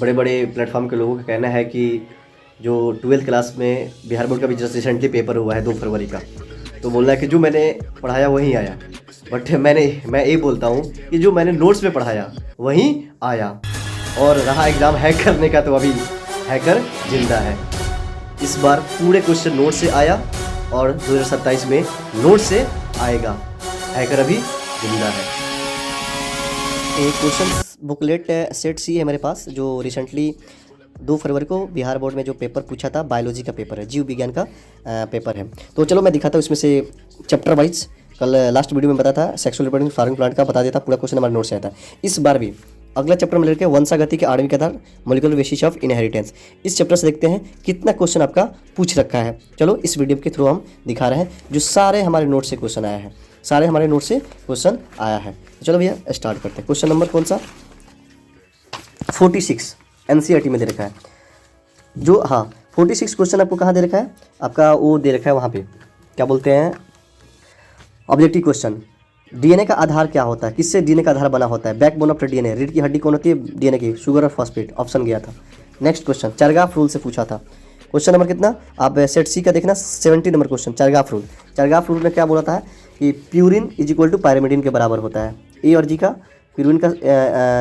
बड़े बड़े प्लेटफॉर्म के लोगों का कहना है कि जो 12th क्लास में बिहार बोर्ड का भी जस्ट रिसेंटली पेपर हुआ है 2 फरवरी का, तो बोलना है कि जो मैंने पढ़ाया वहीं आया। बट मैं ये बोलता हूँ कि जो मैंने नोट्स में पढ़ाया वहीं आया। और रहा एग्ज़ाम हैक करने का, तो अभी हैकर जिंदा है। इस बार पूरे क्वेश्चन नोट से आया और 2027 में नोट से आएगा। हैकर अभी जिंदा है। एक क्वेश्चन बुकलेट सेट सी है मेरे पास, जो रिसेंटली 2 फरवरी को बिहार बोर्ड में जो पेपर पूछा था, बायोलॉजी का पेपर है, जीव विज्ञान का पेपर है। तो चलो मैं दिखाता हूँ इसमें से चैप्टर वाइज। कल लास्ट वीडियो में बताया था सेक्सुअल रिप्रोडक्टिव फार्मिंग प्लांट का, बता देता पूरा क्वेश्चन हमारे नोट से आया था। इस बार भी अगला चैप्टर में लेकर वंशागति के आणविक आधार, मॉलिक्यूलर बेसिस ऑफ इनहेरिटेंस, इस चैप्टर से देखते हैं कितना क्वेश्चन आपका पूछ रखा है। चलो इस वीडियो के थ्रू हम दिखा रहे हैं जो सारे हमारे नोट से क्वेश्चन आया है, सारे हमारे नोट से क्वेश्चन आया है। चलो भैया स्टार्ट करते हैं। क्वेश्चन नंबर कौन सा? 46 एनसीईआरटी में दे रखा है जो, हाँ 46 क्वेश्चन आपको कहाँ दे रखा है? आपका वो दे रखा है वहाँ पे, क्या बोलते हैं, ऑब्जेक्टिव क्वेश्चन। डीएनए का आधार क्या होता है? किससे डीएनए का आधार बना होता है? Backbone of the DNA. रीढ़ की हड्डी कौन होती है डीएनए की? शुगर और फॉस्फेट, ऑप्शन गया था। नेक्स्ट क्वेश्चन चरगाफ रूल से पूछा था। क्वेश्चन नंबर कितना? आप सेट सी का देखना, 70 नंबर question, Chargaff rule. Chargaff rule में क्या बोला था कि purine is equal to pyrimidine के बराबर होता है। ए और जी का, प्यूरिन का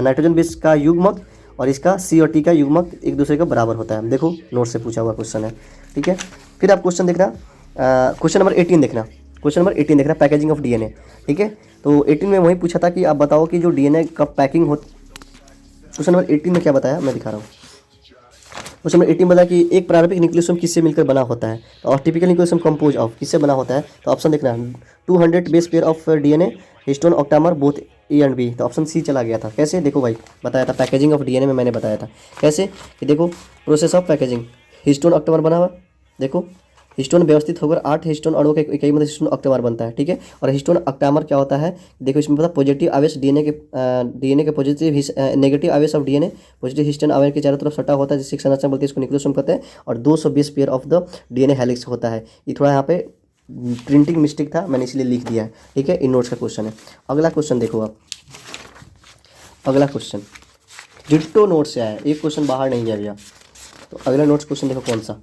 नाइट्रोजन बेस का युग्मक और इसका सी और टी का युग्मक एक दूसरे का बराबर होता है। देखो नोट से पूछा हुआ क्वेश्चन है, ठीक है। फिर आप क्वेश्चन देखना, क्वेश्चन नंबर 18 देखना, क्वेश्चन नंबर 18 देखना, पैकेजिंग ऑफ डीएनए, ठीक है। तो 18 में वही पूछा था कि आप बताओ कि जो डीएनए का पैकिंग हो। क्वेश्चन नंबर 18 में क्या बताया मैं दिखा रहा हूँ। क्वेश्चन नंबर 18 बताया कि एक प्रारंभिक न्यूक्लियोसोम किससे मिलकर बना होता है, और टिपिकल न्यूक्लियोसोम कंपोज ऑफ किससे बना होता है? तो ऑप्शन देखना, 200 base pair of DNA, histone octamer, both A and B. तो ऑप्शन सी चला गया था। कैसे? देखो भाई बताया था पैकेजिंग ऑफ डीएनए में, मैंने बताया था कैसे कि देखो process of packaging, histone octamer बना हुआ, देखो हिस्टोन व्यवस्थित होकर 8 हिस्टोन अणुओं के इकाई मतलब हिस्टोन ऑक्टामर बनता है, ठीक है। और हिस्टोन ऑक्टामर क्या होता है? देखो इसमें पता पॉजिटिव आवेश डीएनए के पॉजिटिव नेगेटिव आवेश ऑफ डीएनए पॉजिटिव हिस्टोन आवेश के चारों तरफ सटा होता है, जिससे संरचना बोलते हैं, इसको न्यूक्लियोसोम कहते हैं। और 220 pair of the DNA helix होता है। ये थोड़ा यहाँ पे प्रिंटिंग मिस्टेक था, मैंने इसलिए लिख दिया है, ठीक है। इन नोट्स का क्वेश्चन है। अगला क्वेश्चन देखो आप, अगला क्वेश्चन डिट्टो नोट से आया, एक क्वेश्चन बाहर नहीं गया भैया। तो अगला नोट्स क्वेश्चन देखो कौन सा,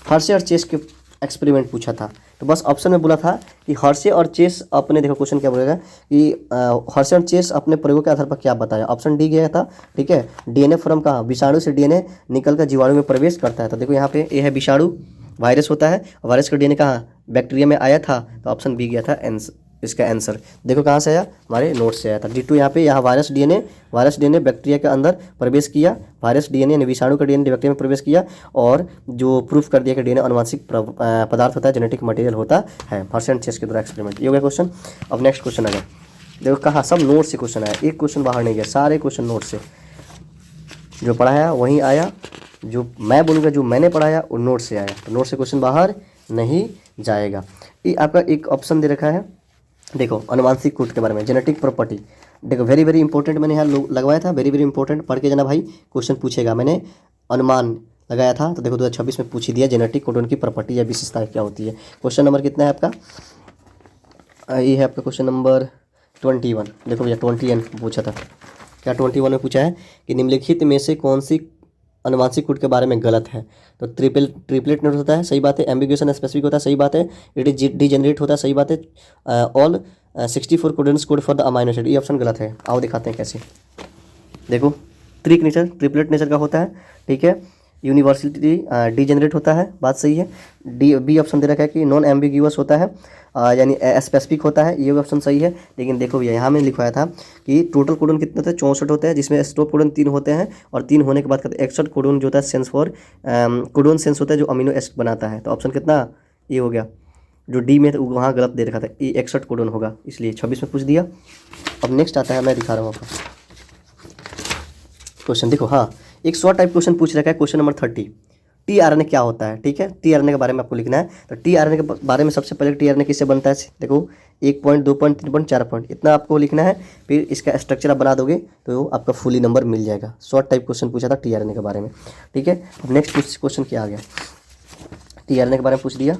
हर्शे और चेस के एक्सपेरिमेंट पूछा था। तो बस ऑप्शन में बोला था कि हर्शे और चेस अपने, देखो क्वेश्चन क्या बोलेगा कि हर्शे और चेस अपने प्रयोग के आधार पर क्या बताया। ऑप्शन डी गया था, ठीक है। डीएनए फ्रॉम कहाँ? विषाणु से डीएनए निकल कर जीवाणु में प्रवेश करता है। तो देखो यहाँ पे ये है विषाणु, वायरस होता है, और वायरस का डीएनए कहाँ? बैक्टीरिया में आया था। तो ऑप्शन बी गया था इसका आंसर। देखो कहाँ से आया? हमारे नोट से आया था। डी टू यहाँ पे, यहाँ वायरस डीएनए बैक्टीरिया के अंदर प्रवेश किया, वायरस डीएनए यानी विषाणु का डीएनए बैक्टीरिया में प्रवेश किया, और जो प्रूफ कर दिया कि डीएनए अनुवांशिक पदार्थ होता है, जेनेटिक मटेरियल होता है। हर्शे एंड चेस के द्वारा एक्सपेरिमेंट। ये हो गया क्वेश्चन। अब नेक्स्ट क्वेश्चन आ गया, देखो कहाँ सब नोट से क्वेश्चन आया, एक क्वेश्चन बाहर नहीं गया, सारे क्वेश्चन नोट से। जो पढ़ाया वहीं आया, जो मैं बोलूँगा जो मैंने पढ़ाया वो नोट से आया। तो नोट से क्वेश्चन बाहर नहीं जाएगा। ये आपका एक ऑप्शन दे रखा है, देखो अनुवांशिक कूट के बारे में, जेनेटिक प्रॉपर्टी। देखो वेरी वेरी इंपॉर्टेंट, मैंने यहाँ लगवाया था, वेरी वेरी इंपॉर्टेंट, पढ़ के जाना भाई, क्वेश्चन पूछेगा। मैंने अनुमान लगाया था, तो देखो 2026 में पूछ ही दिया, जेनेटिक कोड की प्रॉपर्टी या विशेषता क्या होती है। क्वेश्चन नंबर कितना है आपका? ये है आपका क्वेश्चन नंबर 21। देखो भैया 21 पूछा था, क्या 21 में पूछा है कि निम्नलिखित में से कौन सी अनुवांशिक कूट के बारे में गलत है? तो ट्रिपलेट नोट होता है, सही बात है। एम्बिगुएशन स्पेसिफिक होता है, सही बात है। इट इज डीजेनरेट होता है, सही बात है। All 64 codons code for the amino acid, ये ऑप्शन गलत है। आओ दिखाते हैं कैसे। देखो त्रिक नेचर, ट्रिपलेट नेचर का होता है, ठीक है। यूनिवर्सिटी डीजेनरेट होता है, बात सही है। डी बी ऑप्शन दे रखा है कि नॉन एम्बिग्यूअस होता है, यानी स्पेसिफिक होता है, ये भी ऑप्शन सही है। लेकिन देखो भैया यहाँ मैंने लिखवाया था कि टोटल कोडोन कितने होते हैं? 64 होते हैं, जिसमें स्टॉप कोडोन 3 होते हैं, और 3 होने के बाद कहते हैं 61 कोडोन जो होता है सेंस फॉर कोडोन सेंस होता है, जो अमीनो एसिड बनाता है। तो ऑप्शन कितना ये हो गया, जो डी में वहाँ गलत दे रखा था, ये 61 कोडोन होगा, इसलिए 26 में पूछ दिया। अब नेक्स्ट आता है, मैं दिखा रहा हूँ आपको क्वेश्चन। देखो हाँ एक शॉर्ट टाइप क्वेश्चन पूछ रखा है, क्वेश्चन नंबर 30, टीआरएनए क्या होता है, ठीक है। टीआरएनए के बारे में आपको लिखना है। तो टीआरएनए के बारे में सबसे पहले टीआरएनए किससे बनता है? देखो 1 पॉइंट 2 पॉइंट 3 पॉइंट 4 पॉइंट इतना आपको लिखना है। फिर इसका स्ट्रक्चर आप बना दोगे तो आपका फुली नंबर मिल जाएगा। शॉर्ट टाइप क्वेश्चन पूछा था टीआरएनए के बारे में, ठीक है। अब नेक्स्ट क्वेश्चन क्या आ गया? टीआरएनए के बारे में पूछ दिया,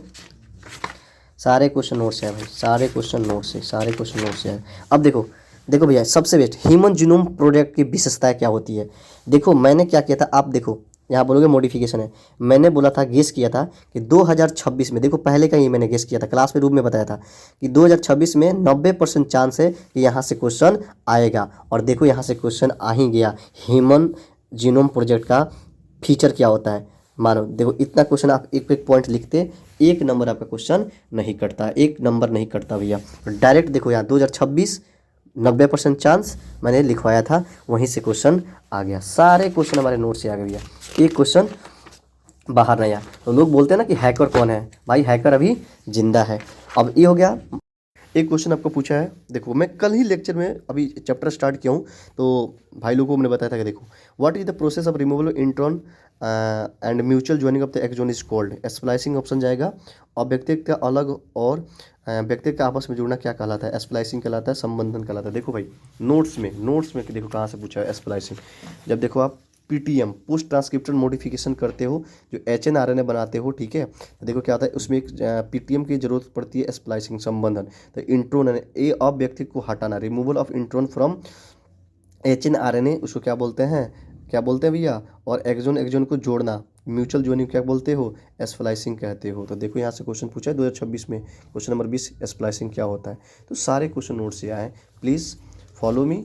सारे क्वेश्चन नोट से है भाई, सारे क्वेश्चन नोट से, सारे क्वेश्चन नोट से है। अब देखो देखो भैया सबसे बेस्ट ह्यूमन जीनोम प्रोजेक्ट की विशेषताएं क्या होती है। देखो मैंने क्या किया था, आप देखो यहाँ बोलोगे मॉडिफिकेशन है, मैंने बोला था गेस किया था कि 2026 में, देखो पहले का ही मैंने गेस किया था, क्लास में रूप में बताया था कि 2026 में 90% चांस है कि यहाँ से क्वेश्चन आएगा, और देखो यहाँ से क्वेश्चन आ ही गया। ह्यूमन जीनोम प्रोजेक्ट का फीचर क्या होता है, मानो देखो इतना क्वेश्चन आप एक एक पॉइंट लिखते, एक नंबर आपका क्वेश्चन नहीं कटता, एक नंबर नहीं कटता भैया। डायरेक्ट देखो यहाँ 2026 90% चांस मैंने लिखवाया था, वहीं से क्वेश्चन आ गया। सारे क्वेश्चन हमारे नोट से आ गए भैया, एक क्वेश्चन बाहर नहीं आया। तो लोग बोलते हैं ना कि हैकर कौन है, भाई हैकर अभी जिंदा है। अब ये हो गया। एक क्वेश्चन आपको पूछा है, देखो मैं कल ही लेक्चर में अभी चैप्टर स्टार्ट किया हूँ, तो भाई लोगों को मैंने बताया था कि देखो what is the process of removal of intron and mutual joining of the exon is called. Splicing option जाएगा। और व्यक्तिगत का अलग और व्यक्तिगत का आपस में जुड़ना क्या कहलाता है, स्प्लाइसिंग कहलाता है, संबंधन कहलाता है। देखो भाई नोट्स में देखो कहाँ से पूछा है स्प्लाइसिंग। जब देखो आप पीटीएम पोस्ट ट्रांसक्रिप्शन मॉडिफिकेशन करते हो, जो एचएनआरएनए बनाते हो, ठीक है, तो देखो क्या होता है उसमें एक पीटीएम की जरूरत पड़ती है, स्प्लाइसिंग संबंधन। तो इंट्रोन ए अब व्यक्ति को हटाना, removal of intron from hnRNA, उसको क्या बोलते हैं भैया। और एक्सोन को जोड़ना, म्यूचुअल ज्वाइनिंग क्या बोलते हो, स्प्लाइसिंग कहते हो। तो देखो यहाँ से क्वेश्चन पूछा है 2026 में, क्वेश्चन नंबर 20 स्प्लाइसिंग क्या होता है। तो सारे क्वेश्चन नोट से आए, प्लीज़ फॉलो मी।